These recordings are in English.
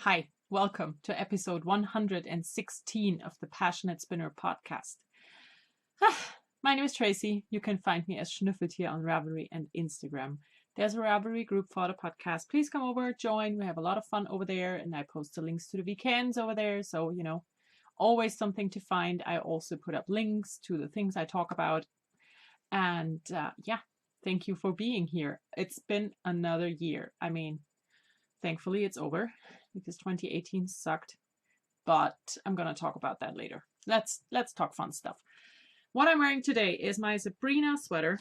Hi, welcome to episode 116 of the Passionate Spinner podcast. My name is Tracy. You can find me as Schnüffeltier on Ravelry and Instagram. There's a Ravelry group for the podcast. Please come over, join. We have a lot of fun over there, and I post the links to the weekends over there. So, always something to find. I also put up links to the things I talk about. And thank you for being here. It's been another year. Thankfully it's over because 2018 sucked, but I'm gonna talk about that later. Let's talk fun stuff. What I'm wearing today is my Sabrina sweater.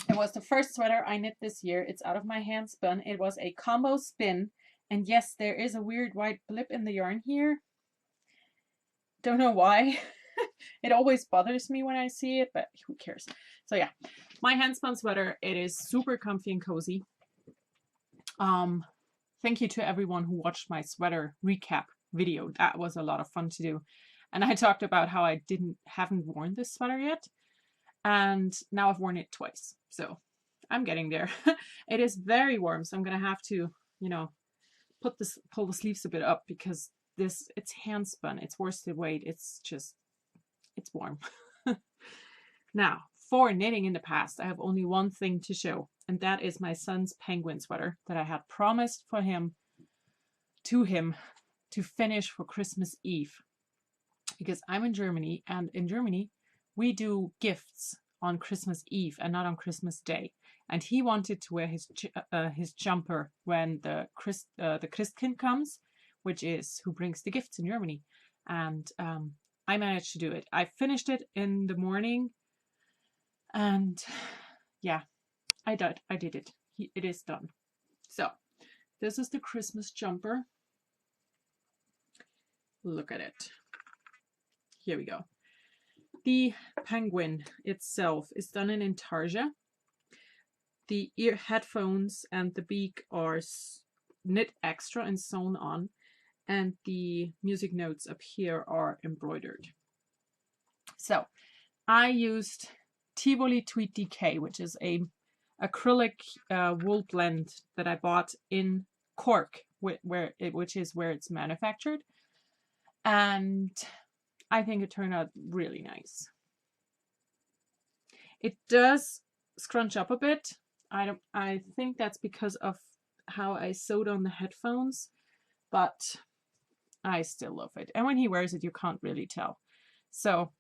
It was the first sweater I knit this year. It's out of my hand spun. It was a combo spin, and yes, there is a weird white blip in the yarn here. Don't know why. It always bothers me when I see it, but who cares? So yeah, my hand spun sweater. It is super comfy and cozy. Thank you to everyone who watched my sweater recap video. That was a lot of fun to do. And I talked about how I haven't worn this sweater yet. And now I've worn it twice. So I'm getting there. It is very warm. So I'm going to have to, pull the sleeves a bit up because it's hand spun. It's worsted weight. It's warm. Now, for knitting in the past, I have only one thing to show. And that is my son's penguin sweater that I had promised him to finish for Christmas Eve. Because I'm in Germany, and in Germany, we do gifts on Christmas Eve and not on Christmas Day. And he wanted to wear his jumper when the Christkind comes, which is who brings the gifts in Germany. And I managed to do it. I finished it in the morning, and yeah. I did it. It is done. So this is the Christmas jumper. Look at it. Here we go. The penguin itself is done in intarsia. The ear headphones and the beak are knit extra and sewn on, and the music notes up here are embroidered. So I used Tivoli Tweed DK, which is a acrylic wool blend that I bought in Cork, which is where it's manufactured, and I think it turned out really nice. It does scrunch up a bit. I think that's because of how I sewed on the headphones, but I still love it. And when he wears it, you can't really tell. So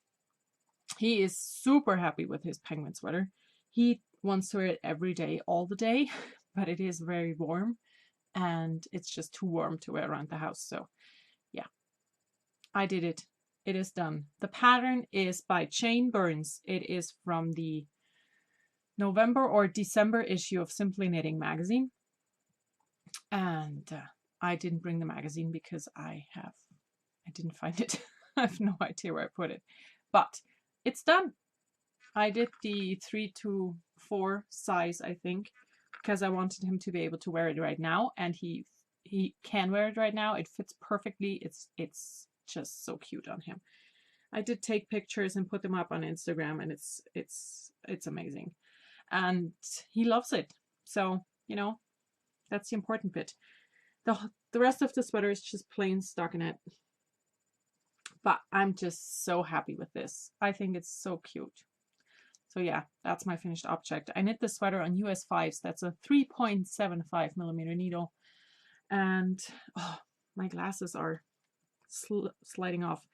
he is super happy with his penguin sweater. He wants to wear it every day, all the day, but it is very warm and it's just too warm to wear around the house. So yeah, I did it. It is done. The pattern is by Jane Burns. It is from the November or December issue of Simply Knitting magazine. And I didn't bring the magazine because I didn't find it. I have no idea where I put it, but it's done. I did the 3 to 4 size, I think, because I wanted him to be able to wear it right now, and he can wear it right now. It fits perfectly. It's just so cute on him. I did take pictures and put them up on Instagram, and it's amazing, and he loves it. So that's the important bit. The rest of the sweater is just plain stockinette, but I'm just so happy with this. I think it's so cute. So yeah, that's my finished object. I knit the sweater on US 5s. That's a 3.75 millimeter needle. And my glasses are sliding off.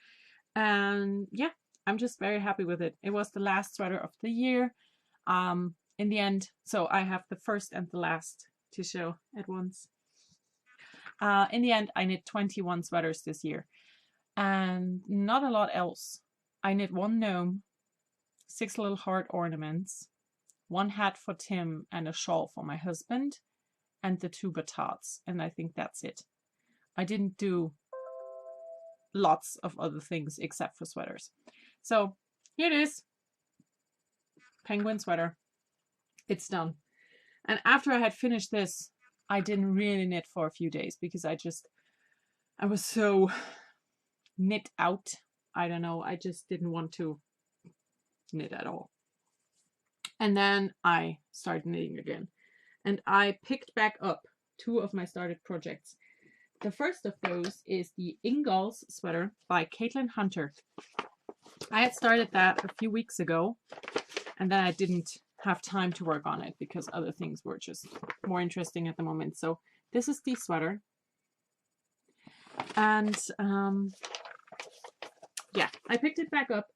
And yeah, I'm just very happy with it. It was the last sweater of the year in the end. So I have the first and the last to show at once. In the end, I knit 21 sweaters this year. And not a lot else. I knit 1 gnome, 6 little heart ornaments, 1 hat for Tim, and a shawl for my husband, and the 2 batatas. And I think that's it. I didn't do lots of other things except for sweaters. So here it is. Penguin sweater. It's done. And after I had finished this, I didn't really knit for a few days because I was so knit out. I don't know. I just didn't want to knit at all. And then I started knitting again, and I picked back up 2 of my started projects. the first of those is the Ingalls sweater by Caitlin Hunter. I had started that a few weeks ago, and then I didn't have time to work on it because other things were just more interesting at the moment. So this is the sweater. And yeah, I picked it back up,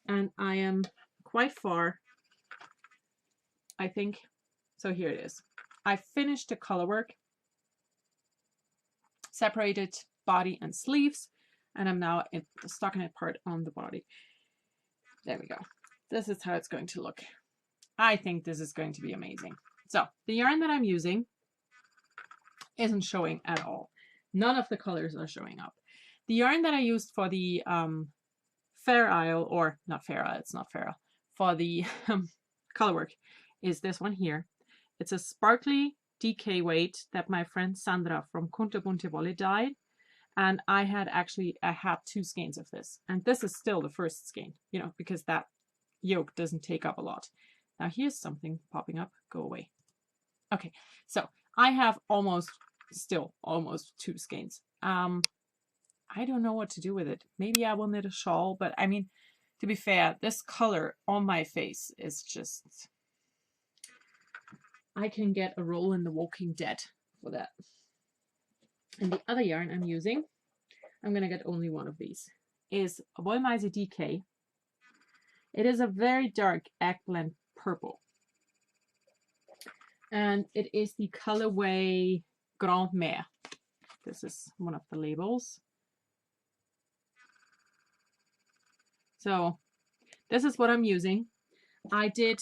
and I am quite far, I think. So here it is. I finished the color work, separated body and sleeves, and I'm now in the stockinette part on the body. There we go. This is how it's going to look. I think this is going to be amazing. So the yarn that I'm using isn't showing at all. None of the colors are showing up. The yarn that I used for the Fair Isle, or not Fair Isle, it's not Fair Isle, for the color work is this one here. It's a sparkly DK weight that my friend Sandra from Kunterbunte Wolle dyed. And I had 2 skeins of this. And this is still the first skein, you know, because that yoke doesn't take up a lot. Now here's something popping up. Go away. Okay, so I have almost 2 skeins. I don't know what to do with it. Maybe I will knit a shawl, but I mean, to be fair, this color on my face is just... I can get a role in The Walking Dead for that. And the other yarn I'm using, I'm going to get only one of these, is Wollmeise DK. It is a very dark eggplant purple. And it is the colorway Grand Mer. This is one of the labels. So this is what I'm using. I did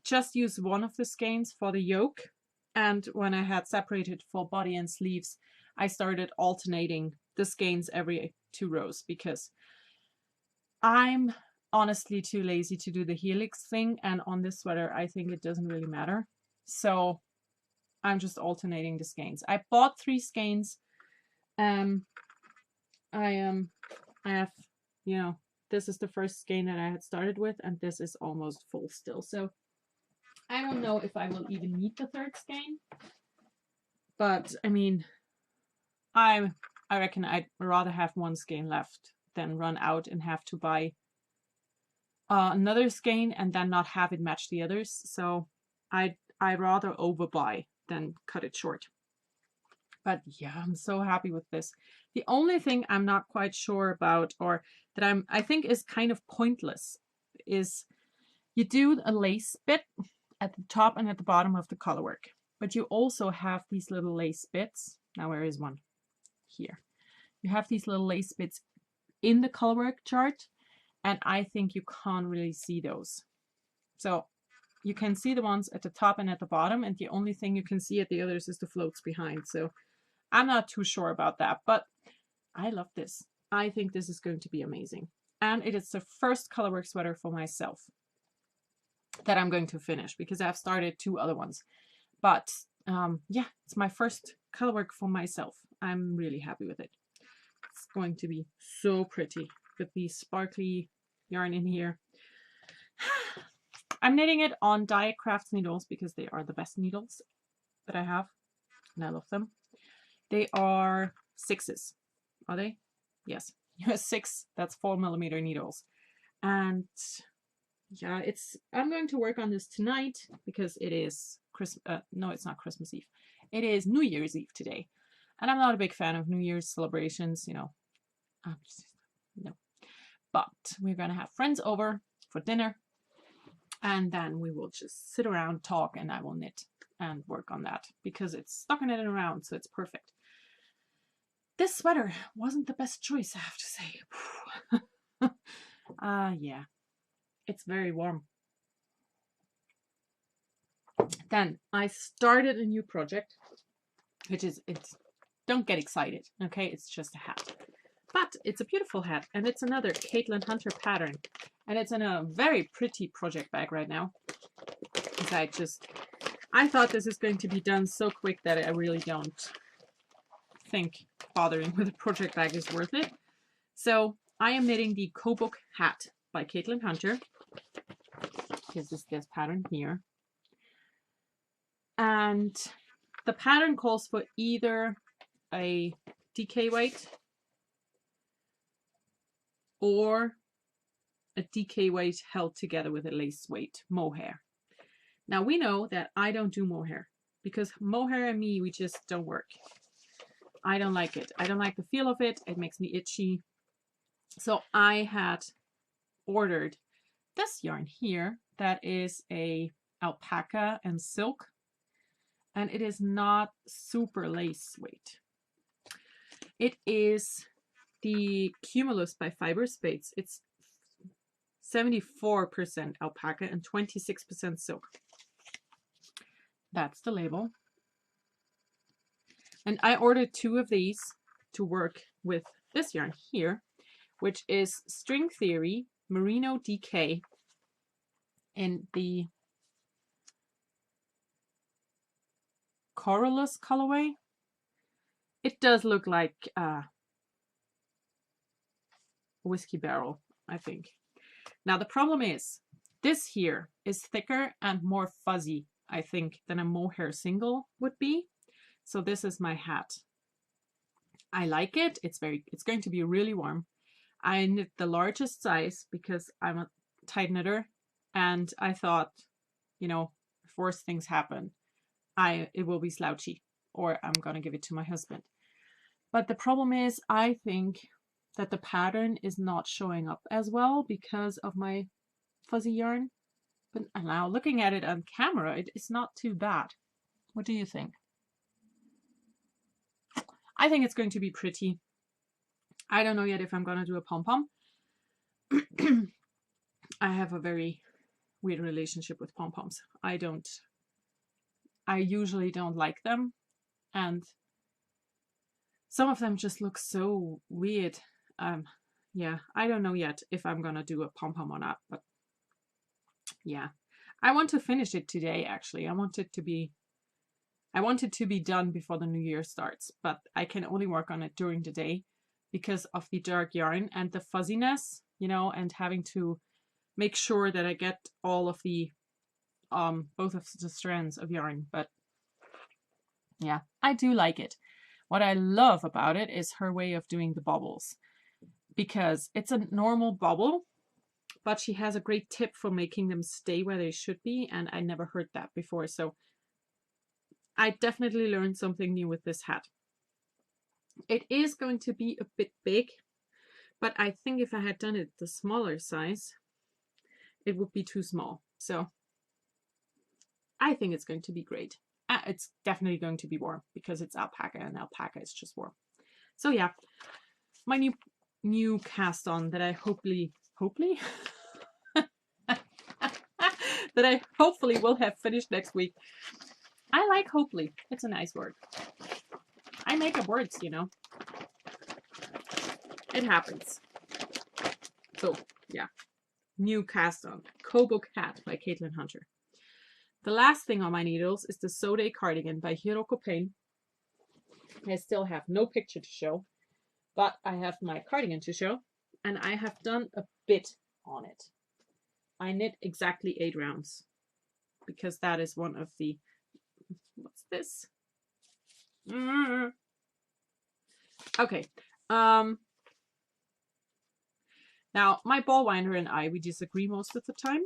just use one of the skeins for the yoke, and when I had separated for body and sleeves, I started alternating the skeins every 2 rows because I'm honestly too lazy to do the helix thing, and on this sweater I think it doesn't really matter, so I'm just alternating the skeins. I bought 3 skeins. I have, you know, this is the first skein that I had started with, and this is almost full still, so I don't know if I will even need the 3rd skein, but I mean, I reckon I'd rather have 1 skein left than run out and have to buy another skein and then not have it match the others. So I'd rather overbuy than cut it short. But yeah, I'm so happy with this. The only thing I'm not quite sure about, or that I think is kind of pointless, is you do a lace bit at the top and at the bottom of the color work, but you also have these little lace bits. Now where is one? Here. You have these little lace bits in the color work chart, and I think you can't really see those. So you can see the ones at the top and at the bottom, and the only thing you can see at the others is the floats behind. So I'm not too sure about that, but I love this. I think this is going to be amazing. And it is the first colorwork sweater for myself that I'm going to finish, because I've started 2 other ones. But yeah, it's my first colorwork for myself. I'm really happy with it. It's going to be so pretty with the sparkly yarn in here. I'm knitting it on Diet Crafts needles because they are the best needles that I have, and I love them. They are 6s, are they? Yes, 6. That's 4mm needles, and yeah, I'm going to work on this tonight because it is no, it's not Christmas Eve. It is New Year's Eve today, and I'm not a big fan of New Year's celebrations, you know. No, but we're gonna have friends over for dinner, and then we will just sit around, talk, and I will knit and work on that because it's stockinette around, so it's perfect. This sweater wasn't the best choice, I have to say. Yeah, it's very warm. Then I started a new project, which is, don't get excited, okay? It's just a hat. But it's a beautiful hat, and it's another Caitlin Hunter pattern. And it's in a very pretty project bag right now. Because I thought this is going to be done so quick that I really don't think bothering with a project bag is worth it. So I am knitting the Kobuk hat by Caitlin Hunter. This is this pattern here. And the pattern calls for either a DK weight or a DK weight held together with a lace weight mohair. Now we know that I don't do mohair because mohair and me, we just don't work. I don't like it. I don't like the feel of it. It makes me itchy. So I had ordered this yarn here that is a alpaca and silk, and it is not super lace weight. It is the Cumulus by Fiber Spades. It's 74% alpaca and 26% silk. That's the label. And I ordered 2 of these to work with this yarn here, which is String Theory Merino DK in the Corylus colorway. It does look like a whiskey barrel, I think. Now the problem is, this here is thicker and more fuzzy, I think, than a mohair single would be. So this is my hat. I like it. It's going to be really warm. I knit the largest size because I'm a tight knitter, and I thought, you know, if worse things happen, it will be slouchy, or I'm gonna give it to my husband. But the problem is, I think that the pattern is not showing up as well because of my fuzzy yarn. But now looking at it on camera, it's not too bad. What do you think? I think it's going to be pretty. I don't know yet if I'm gonna do a pom-pom. I have a very weird relationship with pom-poms. I usually don't like them, and some of them just look so weird. Yeah, I don't know yet if I'm gonna do a pom-pom or not, but yeah. I want to finish it today, actually. I want it to be done before the new year starts, but I can only work on it during the day because of the dark yarn and the fuzziness, you know, and having to make sure that I get all of the both of the strands of yarn. But yeah, I do like it. What I love about it is her way of doing the bubbles, because it's a normal bubble, but she has a great tip for making them stay where they should be, and I never heard that before. So I definitely learned something new with this hat. It is going to be a bit big, but I think if I had done it the smaller size, it would be too small. So I think it's going to be great. It's definitely going to be warm because it's alpaca, and alpaca is just warm. So yeah, my new cast on that I hopefully that I hopefully will have finished next week. I like hopefully. It's a nice word. I make up words, you know. It happens. So yeah, new cast on Kobo Cat by Caitlin Hunter. The last thing on my needles is the So-Day cardigan by Hiroko Payne. I still have no picture to show, but I have my cardigan to show, and I have done a bit on it. I knit exactly 8 rounds because that is one of the, what's this? Okay. Now my ball winder and I, we disagree most of the time,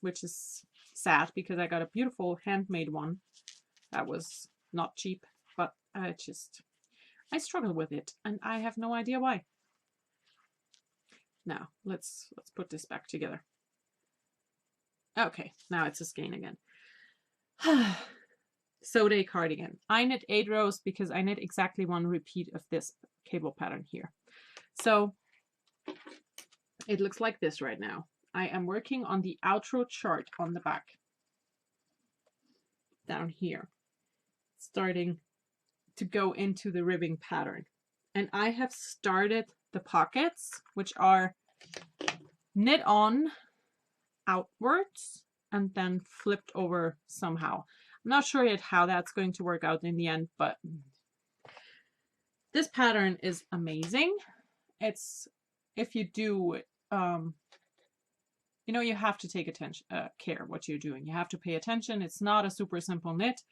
which is sad because I got a beautiful handmade one that was not cheap, but I struggle with it, and I have no idea why. Now let's put this back together. Okay, now it's a skein again. So-Day cardigan. I knit 8 rows because I knit exactly 1 repeat of this cable pattern here. So it looks like this right now. I am working on the outro chart on the back. Down here. Starting to go into the ribbing pattern. And I have started the pockets, which are knit on outwards and then flipped over somehow. I'm not sure yet how that's going to work out in the end, but this pattern is amazing. It's, if you do it, you know, you have to take attention, care what you're doing. You have to pay attention. It's not a super simple knit,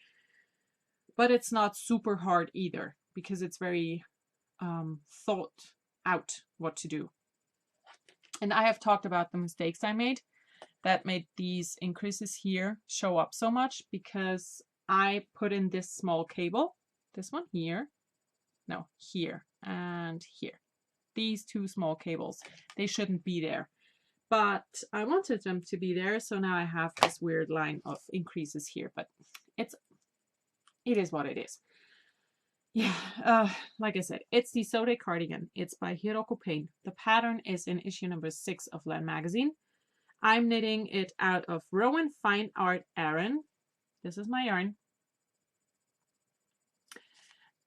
but it's not super hard either because it's very thought out what to do. And I have talked about the mistakes I made that made these increases here show up so much, because I put in this small cable, this one here, no, here and here. These two small cables, they shouldn't be there, but I wanted them to be there, so now I have this weird line of increases here, but it is what it is. Yeah, like I said, it's the Sode cardigan. It's by Hiroko Pain. The pattern is in issue number 6 of Len magazine. I'm knitting it out of Rowan Fine Art Aran. This is my yarn.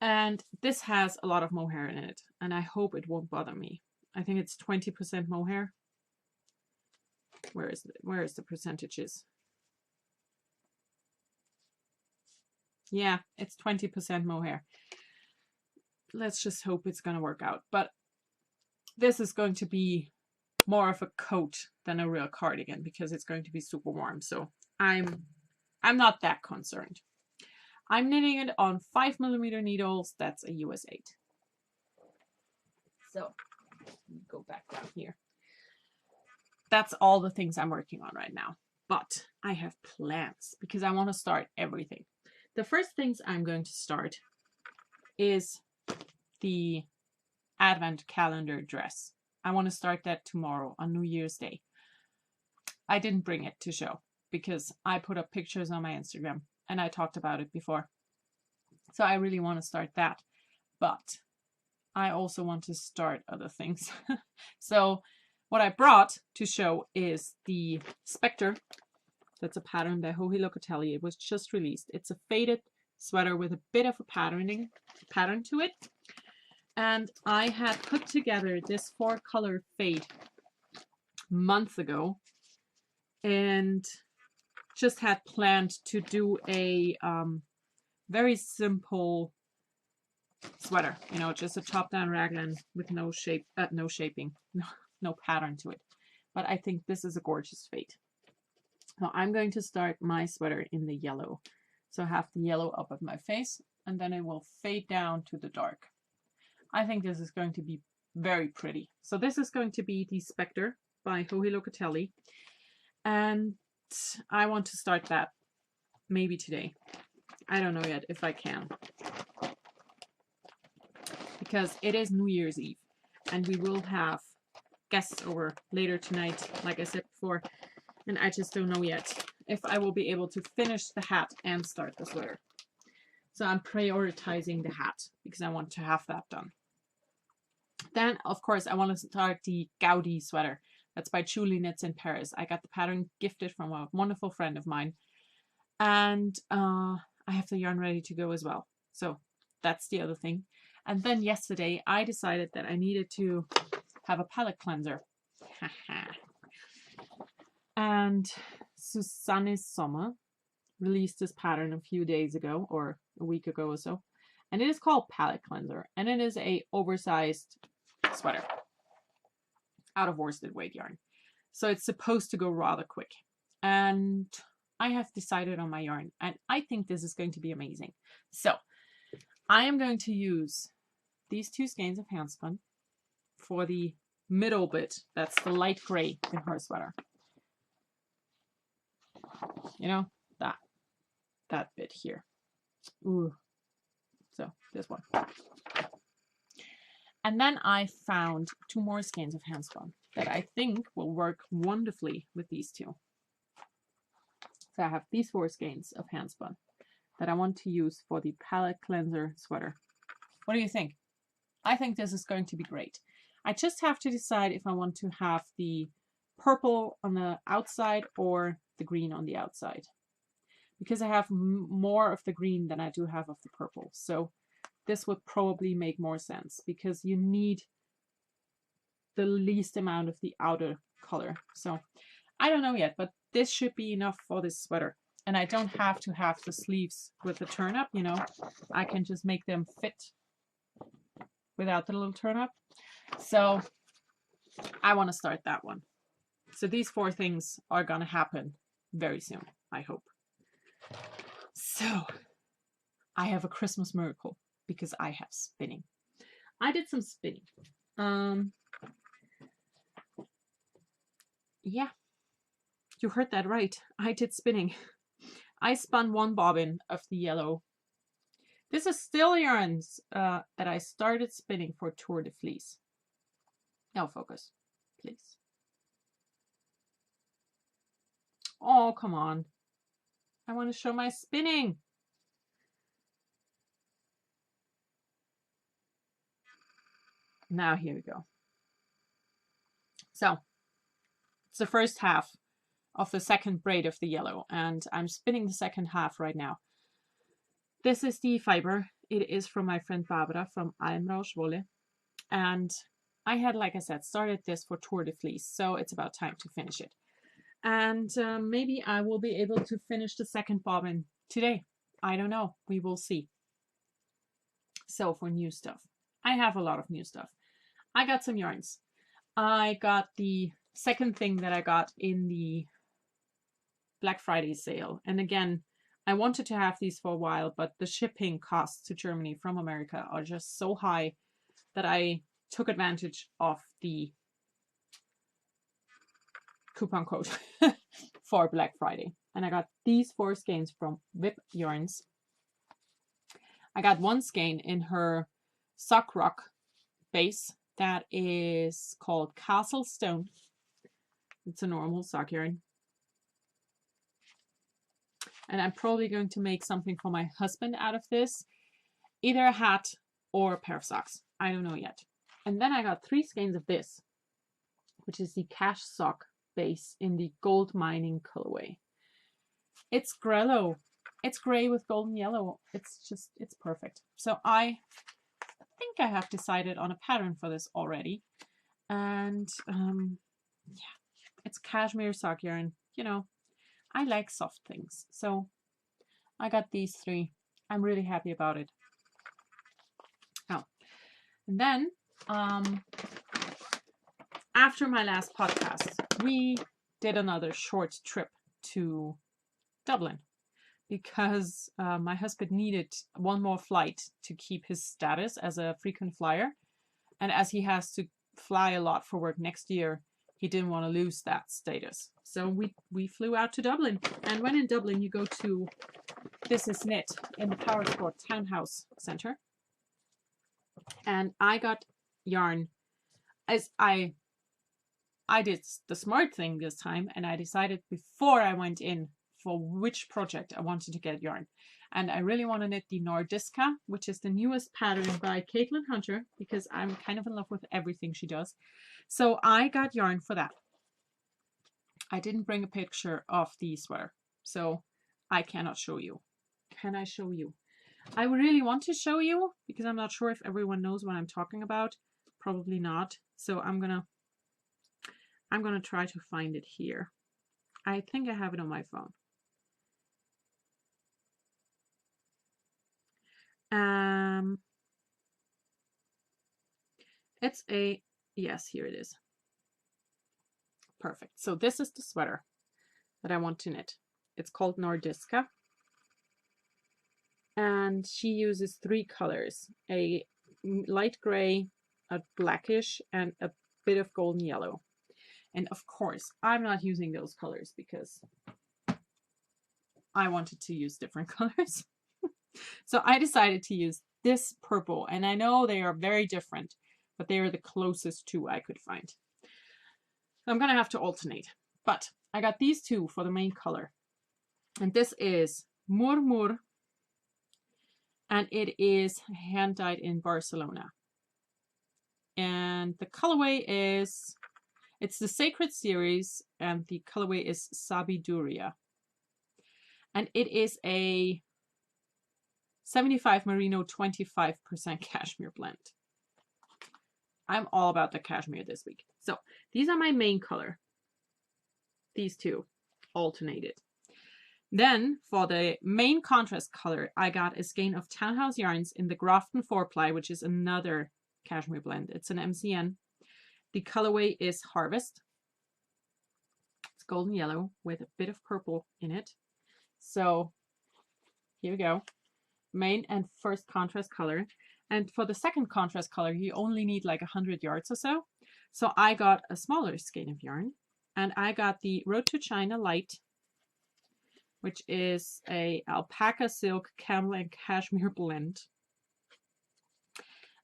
And this has a lot of mohair in it, and I hope it won't bother me. I think it's 20% mohair. Where is the percentages? Yeah, it's 20% mohair. Let's just hope it's going to work out. But this is going to be more of a coat than a real cardigan, because it's going to be super warm. So I'm not that concerned. I'm knitting it on 5mm needles. That's a US 8. So let me go back down here. That's all the things I'm working on right now. But I have plans, because I want to start everything. The first things I'm going to start is the Advent calendar dress. I want to start that tomorrow on New Year's Day. I didn't bring it to show because I put up pictures on my Instagram and I talked about it before. So I really want to start that. But I also want to start other things. So what I brought to show is the Spectre. That's a pattern by Joji Locatelli. It was just released. It's a faded sweater with a bit of a pattern to it. And I had put together this 4-color fade months ago and just had planned to do a very simple sweater, you know, just a top-down raglan with no shaping, no pattern to it. But I think this is a gorgeous fade. Now I'm going to start my sweater in the yellow. So I have the yellow up at my face, and then it will fade down to the dark. I think this is going to be very pretty. So this is going to be the Spectre by Joji Locatelli. And I want to start that maybe today. I don't know yet if I can. Because it is New Year's Eve. And we will have guests over later tonight, like I said before. And I just don't know yet if I will be able to finish the hat and start the sweater. So I'm prioritizing the hat because I want to have that done. Then, of course, I want to start the Gaudi sweater. That's by Julie Knits in Paris. I got the pattern gifted from a wonderful friend of mine. And I have the yarn ready to go as well. So that's the other thing. And then yesterday, I decided that I needed to have a palette cleanser. And Susanne Sommer released this pattern a few days ago, or a week ago or so. And it is called Palette Cleanser. And it is a oversized sweater out of worsted weight yarn. So it's supposed to go rather quick. And I have decided on my yarn. And I think this is going to be amazing. So I am going to use these 2 skeins of handspun for the middle bit. That's the light gray in her sweater. You know, that bit here. Ooh. So this one. And then I found 2 more skeins of handspun that I think will work wonderfully with these 2. So I have these 4 skeins of handspun that I want to use for the palette cleanser sweater. What do you think? I think this is going to be great. I just have to decide if I want to have the purple on the outside or the green on the outside, because I have more of the green than I do have of the purple. So this would probably make more sense because you need the least amount of the outer color. So I don't know yet, but this should be enough for this sweater. And I don't have to have the sleeves with the turn up, you know, I can just make them fit without the little turn up. So I want to start that one. So these 4 things are going to happen very soon, I hope. So I have a Christmas miracle because I have spinning. I did some spinning. Yeah, you heard that right. I did spinning. I spun one bobbin of the yellow. This is still yarns that I started spinning for Tour de Fleece. Now focus, please. Oh, come on. I want to show my spinning. Now here we go. So it's the first half of the second braid of the yellow, and I'm spinning the second half right now. This is the fiber. It is from my friend Barbara from Almrausch Wolle, and I had, like I said, started this for Tour de Fleece, so it's about time to finish it. And maybe I will be able to finish the second bobbin today. I don't know. We will see. So for new stuff, I have a lot of new stuff. I got some yarns. I got the second thing that I got in the Black Friday sale. And again, I wanted to have these for a while, but the shipping costs to Germany from America are just so high that I took advantage of the coupon code for Black Friday. And I got these 4 skeins from Whip Yarns. I got one skein in her Sock Rock base that is called Castle Stone. It's a normal sock yarn. And I'm probably going to make something for my husband out of this. Either a hat or a pair of socks. I don't know yet. And then I got 3 skeins of this, which is the Cash Sock base in the Gold Mining colorway. It's Grello. It's gray with golden yellow. It's perfect. So I think I have decided on a pattern for this already. And yeah, it's cashmere sock yarn. You know, I like soft things. So I got these 3. I'm really happy about it. Oh, and then after my last podcast, we did another short trip to Dublin because my husband needed one more flight to keep his status as a frequent flyer. And as he has to fly a lot for work next year, he didn't want to lose that status. So we flew out to Dublin. And when in Dublin, you go to This Is Knit in the Powersport Townhouse Centre. And I got yarn as I did the smart thing this time, and I decided before I went in for which project I wanted to get yarn. And I really want to knit the Nordiska, which is the newest pattern by Caitlin Hunter, because I'm kind of in love with everything she does. So I got yarn for that. I didn't bring a picture of the sweater, so I cannot show you. Can I show you? I really want to show you because I'm not sure if everyone knows what I'm talking about. Probably not. So I'm gonna try to find it here. I think I have it on my phone. It's a, yes, here it is. Perfect. So this is the sweater that I want to knit. It's called Nordiska. And she uses 3 colors, a light gray, a blackish, and a bit of golden yellow. And of course, I'm not using those colors because I wanted to use different colors. So I decided to use this purple, and I know they are very different, but they are the closest 2 I could find. I'm gonna have to alternate, but I got these 2 for the main color. And this is Murmur, and it is hand dyed in Barcelona. And the colorway is, it's the Sacred series, and the colorway is Sabiduria. And it is a 75 merino, 25% cashmere blend. I'm all about the cashmere this week. So these are my main color. These 2 alternated. Then for the main contrast color, I got a skein of Townhouse yarns in the Grafton 4-ply, which is another cashmere blend. It's an MCN. The colorway is Harvest. It's golden yellow with a bit of purple in it. So here we go. Main and first contrast color. And for the second contrast color, you only need like 100 yards or so. So I got a smaller skein of yarn, and I got the Road to China Light, which is a alpaca silk camel and cashmere blend.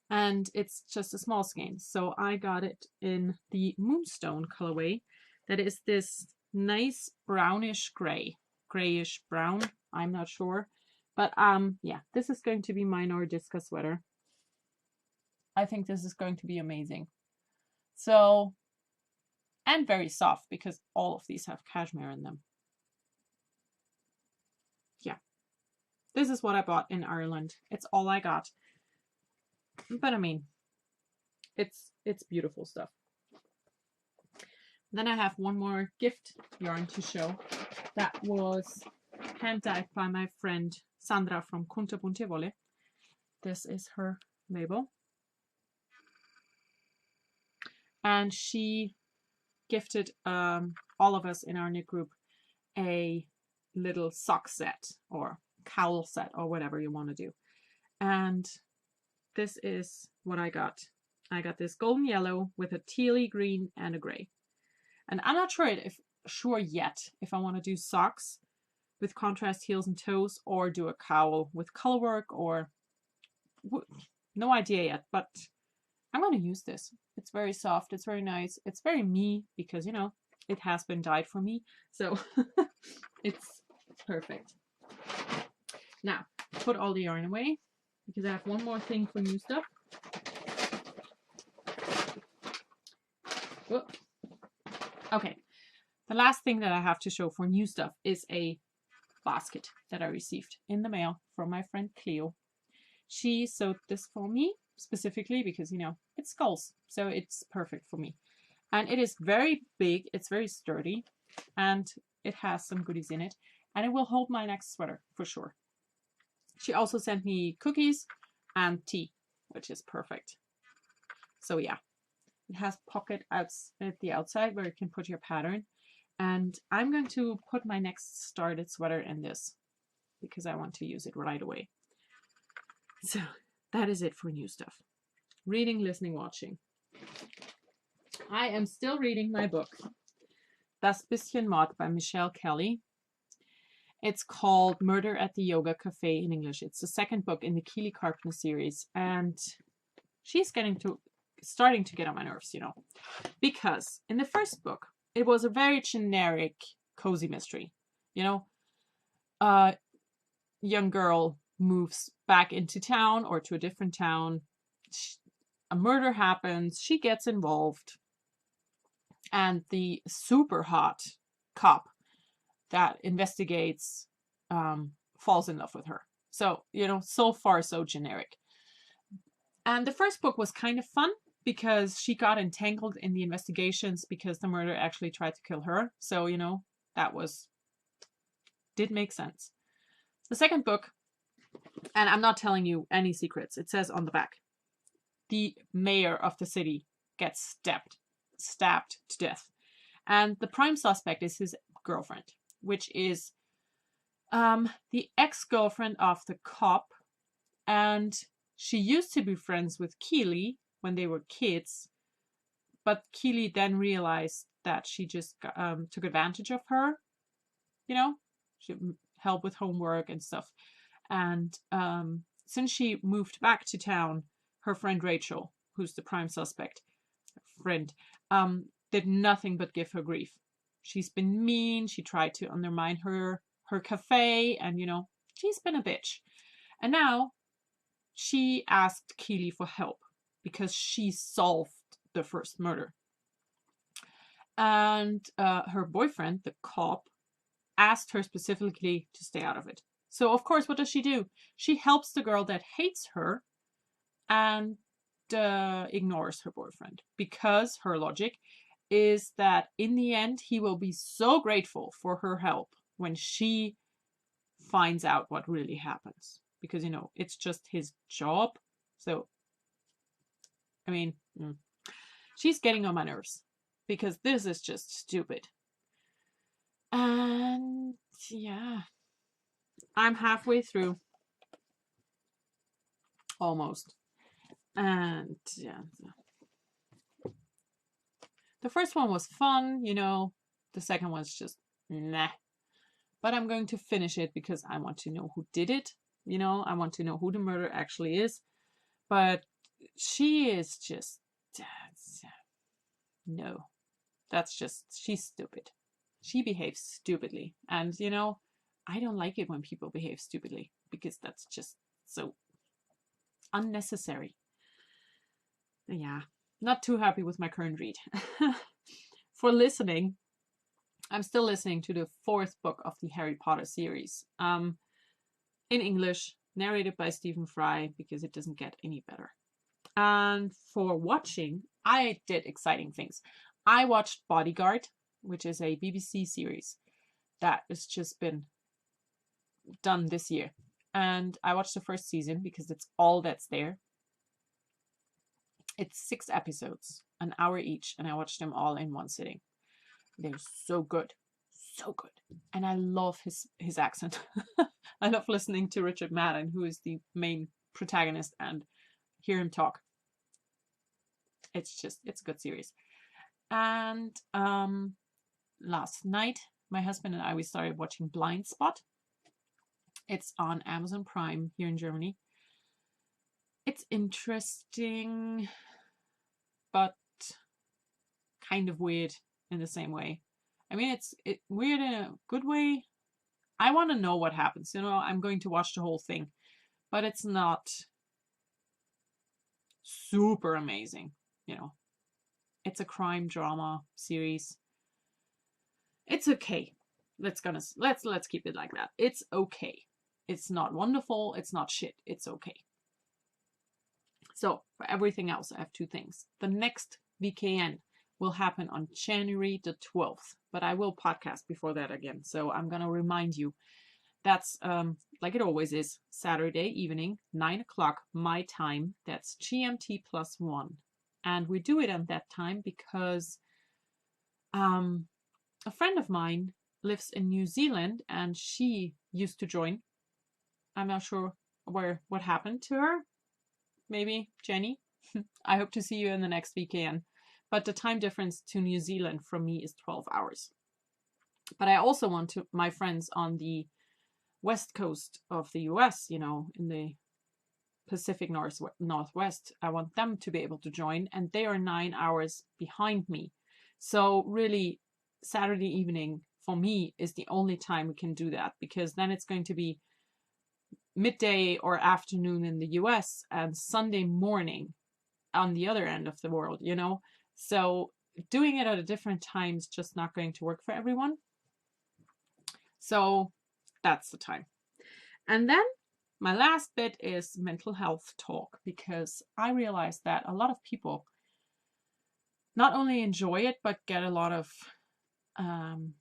And it's just a small skein. So I got it in the Moonstone colorway. That is this nice brownish gray, grayish brown. I'm not sure. But yeah, this is going to be my Nordiska sweater. I think this is going to be amazing. So, and very soft because all of these have cashmere in them. Yeah, this is what I bought in Ireland. It's all I got. But I mean, it's beautiful stuff. Then I have one more gift yarn to show that was hand dyed by my friend Sandra from Kunta Bunte Wolle. This is her label. And she gifted all of us in our knit group a little sock set or cowl set or whatever you want to do. And this is what I got. I got this golden yellow with a tealy green and a gray. And I'm not sure yet if I want to do socks with contrast heels and toes or do a cowl with color work, or no idea yet, but I'm going to use this. It's very soft. It's very nice. It's very me because, you know, it has been dyed for me. So it's perfect. Now, put all the yarn away because I have one more thing for new stuff. Whoop. Okay, the last thing that I have to show for new stuff is a basket that I received in the mail from my friend Cleo. She sewed this for me specifically because, you know, it's skulls, so it's perfect for me. And it is very big, it's very sturdy, and it has some goodies in it, and it will hold my next sweater for sure. She also sent me cookies and tea, which is perfect. So yeah. It has pocket outs at the outside where you can put your pattern. And I'm going to put my next started sweater in this because I want to use it right away. So that is it for new stuff. Reading, listening, watching. I am still reading my book, Das bisschen Mord by Michelle Kelly. It's called Murder at the Yoga Cafe in English. It's the second book in the Keely Carpenter series. And she's starting to get on my nerves, you know, because in the first book, it was a very generic cozy mystery. You know, a young girl moves back into town or to a different town. A murder happens. She gets involved. And the super hot cop that investigates falls in love with her. So, you know, so far, so generic. And the first book was kind of fun because she got entangled in the investigations because the murderer actually tried to kill her. So, you know, that did make sense. The second book, and I'm not telling you any secrets, it says on the back, the mayor of the city gets stabbed to death. And the prime suspect is his girlfriend, which is the ex-girlfriend of the cop. And she used to be friends with Keely when they were kids, but Keely then realized that she just took advantage of her, you know, she helped with homework and stuff. And since she moved back to town, her friend Rachel, who's the prime suspect friend, did nothing but give her grief. She's been mean. She tried to undermine her cafe, and, you know, she's been a bitch. And now she asked Keely for help because she solved the first murder. And her boyfriend, the cop, asked her specifically to stay out of it. So, of course, what does she do? She helps the girl that hates her and ignores her boyfriend, because her logic is that in the end, he will be so grateful for her help when she finds out what really happens. Because, you know, it's just his job. So, I mean, she's getting on my nerves because this is just stupid. And yeah, I'm halfway through. Almost. And yeah, the first one was fun, you know. The second one's just nah. But I'm going to finish it because I want to know who did it. You know, I want to know who the murder actually is. But she is just, no, that's just, she's stupid. She behaves stupidly. And, you know, I don't like it when people behave stupidly because that's just so unnecessary. Yeah, not too happy with my current read. For listening, I'm still listening to the 4th book of the Harry Potter series. In English, narrated by Stephen Fry, because it doesn't get any better. And for watching, I did exciting things. I watched Bodyguard, which is a BBC series that has just been done this year. And I watched the first season because it's all that's there. It's 6 episodes, an hour each, and I watched them all in one sitting. They're so good. So good. And I love his accent. I love listening to Richard Madden, who is the main protagonist, and hear him talk. It's a good series. And last night, my husband and I, we started watching Blind Spot. It's on Amazon Prime here in Germany. It's interesting, but kind of weird in the same way. I mean, it's weird in a good way. I want to know what happens. You know, I'm going to watch the whole thing, but it's not super amazing. You know, it's a crime drama series. It's okay. Let's keep it like that. It's okay. It's not wonderful. It's not shit. It's okay. So for everything else, I have 2 things. The next VKN will happen on January the 12th, but I will podcast before that again. So I'm going to remind you. That's like it always is, Saturday evening, 9 o'clock my time. That's GMT +1. And we do it at that time because a friend of mine lives in New Zealand and she used to join. I'm not sure what happened to her. Maybe Jenny. I hope to see you in the next weekend. But the time difference to New Zealand from me is 12 hours. But I also want my friends on the west coast of the US, you know, in the Pacific Northwest, I want them to be able to join, and they are 9 hours behind me. So really, Saturday evening for me is the only time we can do that, because then it's going to be midday or afternoon in the US and Sunday morning on the other end of the world, you know. So doing it at a different time is just not going to work for everyone. So that's the time. And then my last bit is mental health talk, because I realized that a lot of people not only enjoy it, but get a lot of, I'm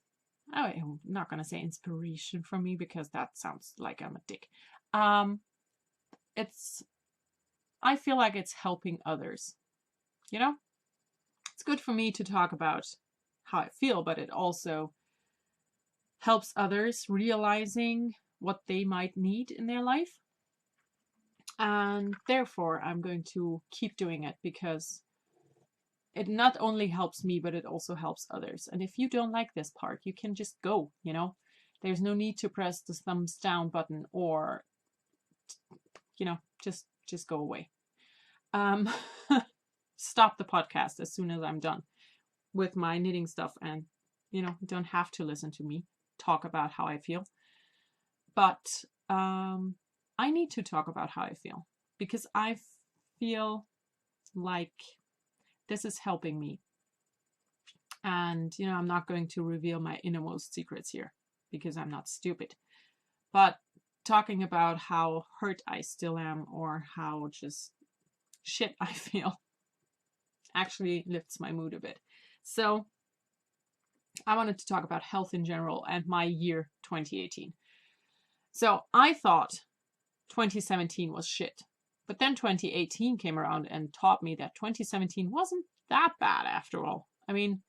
not going to say inspiration from me because that sounds like I'm a dick. I feel like it's helping others, you know? It's good for me to talk about how I feel, but it also helps others realizing what they might need in their life. And therefore, I'm going to keep doing it because it not only helps me, but it also helps others. And if you don't like this part, you can just go, you know? There's no need to press the thumbs down button or, you know, just go away. Stop the podcast as soon as I'm done with my knitting stuff, and, you know, don't have to listen to me talk about how I feel. But I need to talk about how I feel because I feel like this is helping me. And, you know, I'm not going to reveal my innermost secrets here because I'm not stupid. But talking about how hurt I still am or how just shit I feel actually lifts my mood a bit. So I wanted to talk about health in general and my year 2018. So I thought 2017 was shit. But then 2018 came around and taught me that 2017 wasn't that bad after all. I mean,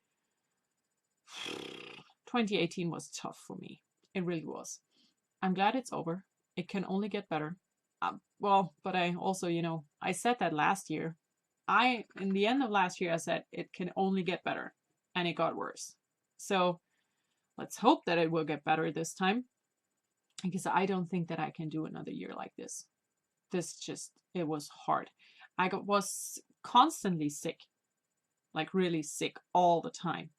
2018 was tough for me. It really was. I'm glad it's over. It can only get better. well, but I also, I said that last year. In the end of last year, I said it can only get better, and it got worse. So let's hope that it will get better this time, because I don't think that I can do another year like this. It was hard. Was constantly sick, like really sick all the time.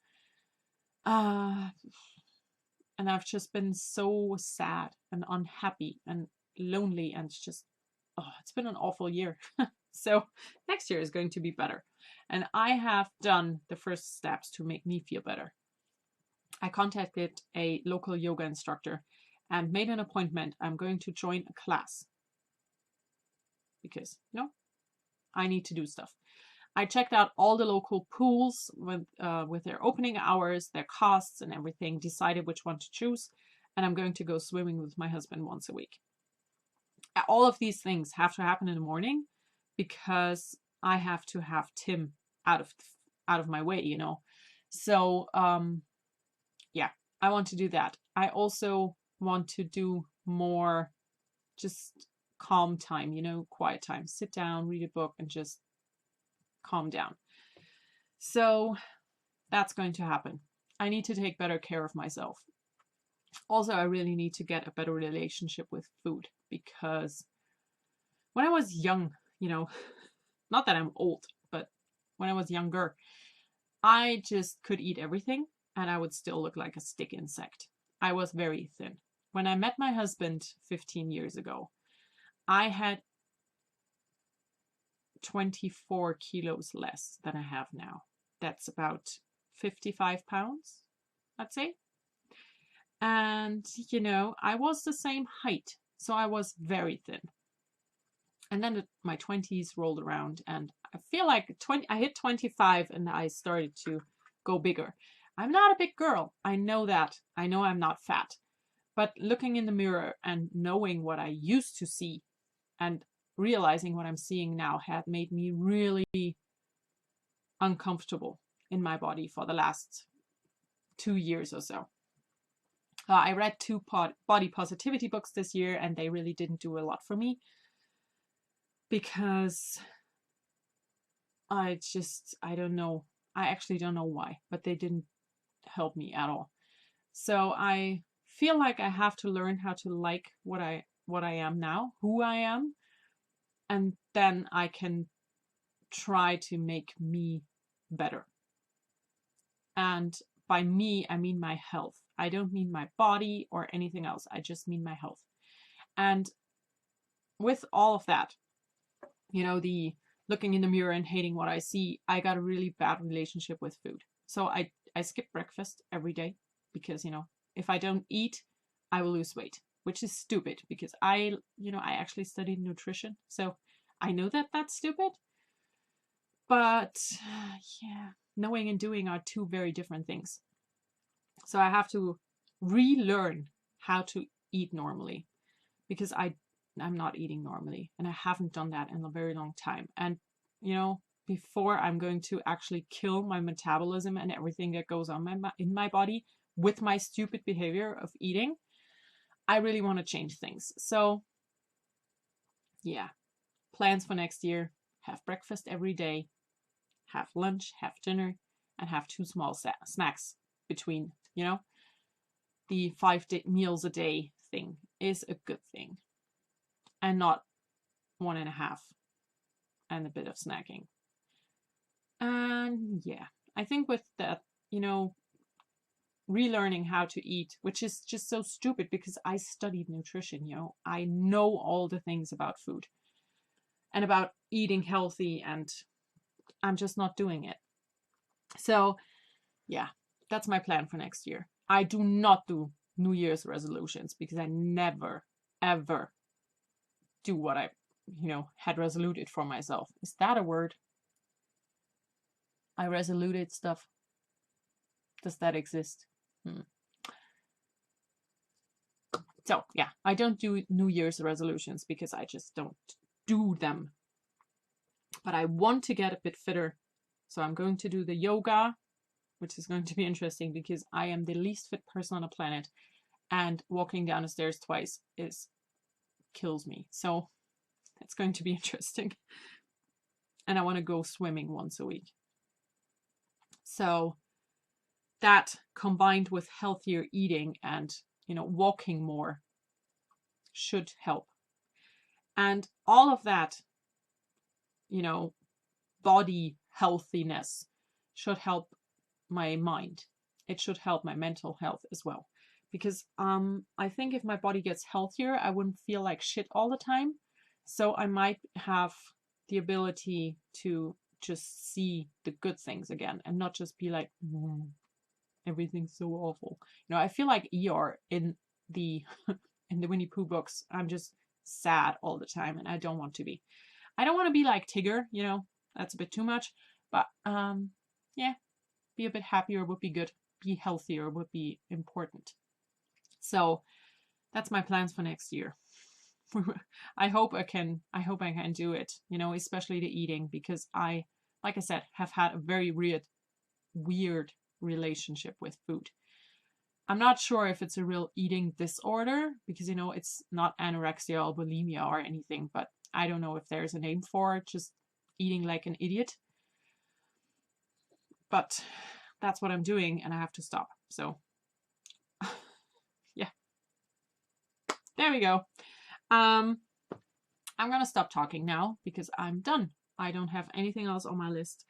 And I've just been so sad and unhappy and lonely, and it's been an awful year. So next year is going to be better. And I have done the first steps to make me feel better. I contacted a local yoga instructor and made an appointment. I'm going to join a class because, I need to do stuff. I checked out all the local pools with their opening hours, their costs and everything, decided which one to choose, and I'm going to go swimming with my husband once a week. All of these things have to happen in the morning because I have to have Tim out of my way, So, yeah, I want to do that. I also want to do more just calm time, quiet time. Sit down, read a book, and just calm down. So that's going to happen. I need to take better care of myself. Also, I really need to get a better relationship with food, because when I was young, not that I'm old, but when I was younger, I just could eat everything and I would still look like a stick insect. I was very thin. When I met my husband 15 years ago, I had 24 kilos less than I have now. That's about 55 pounds, I'd say. And, I was the same height, so I was very thin. And then my 20s rolled around, and I feel like I hit 25 and I started to go bigger. I'm not a big girl. I know that. I know I'm not fat. But looking in the mirror and knowing what I used to see and realizing what I'm seeing now had made me really uncomfortable in my body for the last 2 years or so. I read 2 body positivity books this year, and they really didn't do a lot for me, because I don't know. I actually don't know why, but they didn't help me at all. So I feel like I have to learn how to like what I am now, who I am, and then I can try to make me better. And by me, I mean my health. I don't mean my body or anything else. I just mean my health. And with all of that, the looking in the mirror and hating what I see, I got a really bad relationship with food. So I skip breakfast every day because, if I don't eat, I will lose weight, which is stupid because I actually studied nutrition. So I know that that's stupid. But yeah, knowing and doing are 2 very different things. So I have to relearn how to eat normally, because I'm not eating normally, and I haven't done that in a very long time. And, before I'm going to actually kill my metabolism and everything that goes on in my body with my stupid behavior of eating, I really want to change things. So yeah, plans for next year: have breakfast every day, have lunch, have dinner, and have 2 small snacks between, the 5 meals a day thing is a good thing, and not 1.5 and a bit of snacking. And yeah, I think with that, relearning how to eat, which is just so stupid because I studied nutrition, I know all the things about food and about eating healthy, and I'm just not doing it. So yeah, that's my plan for next year. I do not do New Year's resolutions because I never, ever do what I, had resoluted for myself. Is that a word? I resoluted stuff. Does that exist? So yeah, I don't do New Year's resolutions because I just don't do them. But I want to get a bit fitter. So I'm going to do the yoga, which is going to be interesting because I am the least fit person on the planet, and walking down the stairs twice kills me. So It's going to be interesting. And I want to go swimming once a week. So that combined with healthier eating and, walking more should help. And all of that, body healthiness should help my mind. It should help my mental health as well. Because I think if my body gets healthier, I wouldn't feel like shit all the time. So I might have the ability to just see the good things again and not just be like, everything's so awful. I feel like Eeyore in the in the Winnie Pooh books. I'm just sad all the time, and I don't want to be. I don't want to be like Tigger, that's a bit too much. But yeah, be a bit happier would be good. Be healthier would be important. So that's my plans for next year. I hope I can do it, especially the eating, because I, like I said, have had a very weird relationship with food. I'm not sure if it's a real eating disorder because, it's not anorexia or bulimia or anything, but I don't know if there's a name for it, just eating like an idiot. But that's what I'm doing and I have to stop. So yeah, there we go. I'm going to stop talking now because I'm done. I don't have anything else on my list.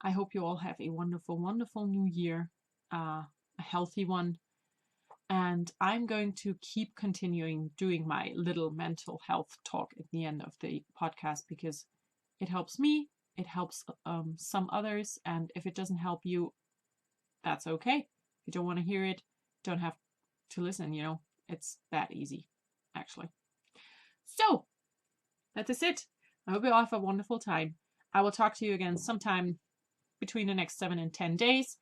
I hope you all have a wonderful, wonderful new year, a healthy one. And I'm going to keep continuing doing my little mental health talk at the end of the podcast because it helps me, it helps some others. And if it doesn't help you, that's okay. If you don't want to hear it, don't have to listen, it's that easy, actually. So that is it. I hope you all have a wonderful time. I will talk to you again sometime between the next 7 and 10 days.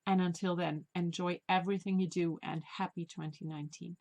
And until then, enjoy everything you do and happy 2019.